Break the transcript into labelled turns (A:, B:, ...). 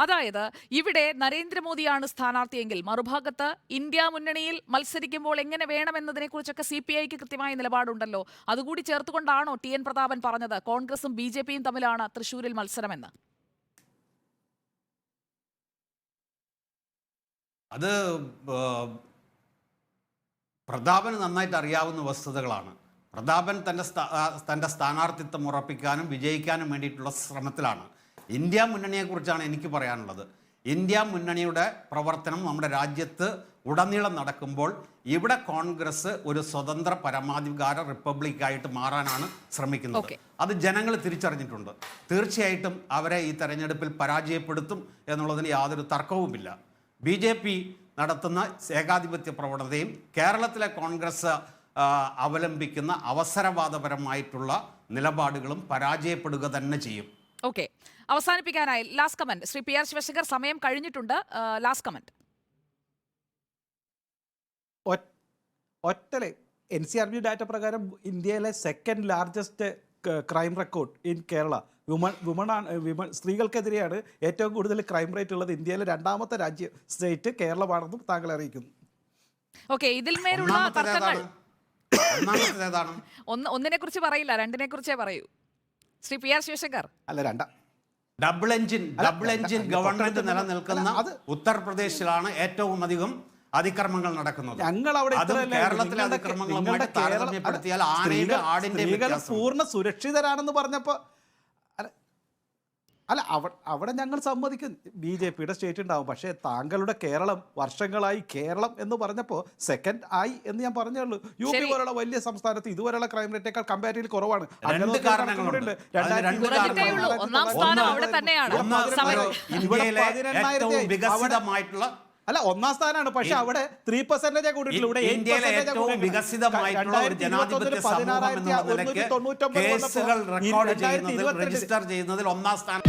A: അതായത് ഇവിടെ നരേന്ദ്രമോദിയാണ് സ്ഥാനാർത്ഥിയെങ്കിൽ മറുഭാഗത്ത് ഇന്ത്യ മുന്നണിയിൽ മത്സരിക്കുമ്പോൾ എങ്ങനെ വേണമെന്നതിനെക്കുറിച്ചൊക്കെ CPIക്ക് കൃത്യമായ നിലപാടുണ്ടല്ലോ. അതുകൂടി ചേർത്തുകൊണ്ടാണോ TN പ്രതാപൻ പറഞ്ഞത് കോൺഗ്രസും BJPയും തമ്മിലാണ് തൃശ്ശൂരിൽ മത്സരമെന്ന്?
B: അത് പ്രതാപന് നന്നായിട്ട് അറിയാവുന്ന വസ്തുതകളാണ്. പ്രതാപൻ തൻ്റെ സ്ഥാനാർത്ഥിത്വം ഉറപ്പിക്കാനും വിജയിക്കാനും വേണ്ടിയിട്ടുള്ള ശ്രമത്തിലാണ്. ഇന്ത്യ മുന്നണിയെക്കുറിച്ചാണ് എനിക്ക് പറയാനുള്ളത്. ഇന്ത്യ മുന്നണിയുടെ പ്രവർത്തനം നമ്മുടെ രാജ്യത്ത് ഉടനീളം നടക്കുമ്പോൾ ഇവിടെ കോൺഗ്രസ് ഒരു സ്വതന്ത്ര പരമാധികാര റിപ്പബ്ലിക്കായിട്ട് മാറാനാണ് ശ്രമിക്കുന്നത്. അത് ജനങ്ങൾ തിരിച്ചറിഞ്ഞിട്ടുണ്ട്. തീർച്ചയായിട്ടും അവരെ ഈ തെരഞ്ഞെടുപ്പിൽ പരാജയപ്പെടുത്തും എന്നുള്ളതിന് യാതൊരു തർക്കവുമില്ല. BJP നടത്തുന്ന ഏകാധിപത്യ പ്രവണതയും കേരളത്തിലെ കോൺഗ്രസ് അവലംബിക്കുന്ന അവസരവാദപരമായിട്ടുള്ള നിലപാടുകളും പരാജയപ്പെടുക തന്നെ ചെയ്യും.
A: ഓക്കെ, അവസാനിപ്പിക്കാനായി last comment Shri PR Sivasankar. സമയം കഴിഞ്ഞിട്ടുണ്ട്. Last comment.
C: ഒറ്റലെ NCRB ഡാറ്റ പ്രകാരം ഇന്ത്യയിലെ second largest crime record in Kerala സ്ത്രീകൾക്കെതിരെയാണ് ഏറ്റവും കൂടുതൽ ക്രൈം റേറ്റ് ഉള്ളത്. ഇന്ത്യയിലെ രണ്ടാമത്തെ സ്റ്റേറ്റ് കേരളമാണെന്നും താങ്കൾ അറിയിക്കുന്നു.
A: ഓക്കെ, ഇതിൽ മേലുള്ള തർക്കങ്ങൾ ഒന്നിനെ കുറിച്ച് പറയില്ല, രണ്ടിനെ കുറിച്ചേ പറയൂ. ശ്രീ PR ശിവശങ്കർ.
C: അല്ല,
B: ഡബിൾ എഞ്ചിൻ ഗവൺമെന്റ് നിലനിൽക്കുന്ന ഉത്തർപ്രദേശിലാണ് ഏറ്റവും അധികം അതിക്രമങ്ങൾ നടക്കുന്നത്.
C: ഞങ്ങൾ അവിടെ
B: കേരളത്തിലെ അതിക്രമങ്ങളുമായിട്ട് താരതമ്യപ്പെടുത്തിയാൽ ആടിന്റെ
C: പൂർണ്ണ സുരക്ഷിതരാണെന്ന് പറഞ്ഞപ്പോ അല്ല അവിടെ ഞങ്ങൾ സമ്മതിക്കും. BJPയുടെ സ്റ്റേറ്റ് ഉണ്ടാവും. പക്ഷേ താങ്കളുടെ കേരളം വർഷങ്ങളായി കേരളം എന്ന് പറഞ്ഞപ്പോൾ സെക്കൻഡ് ആയി എന്ന് ഞാൻ പറഞ്ഞുള്ളൂ. UP പോലുള്ള വലിയ സംസ്ഥാനത്ത് ഇതുവരെയുള്ള ക്രൈം റേറ്റേക്കാൾ കമ്പാരിറ്റീവ്ലി കുറവാണ്. അല്ല, ഒന്നാം സ്ഥാനമാണ്. പക്ഷെ അവിടെ 3% കൂടിയിട്ടുള്ള
B: കേസുകൾ റെക്കോർഡ് ചെയ്യുന്നതിൽ രജിസ്റ്റർ ചെയ്യുന്നതിൽ ഒന്നാം സ്ഥാനം.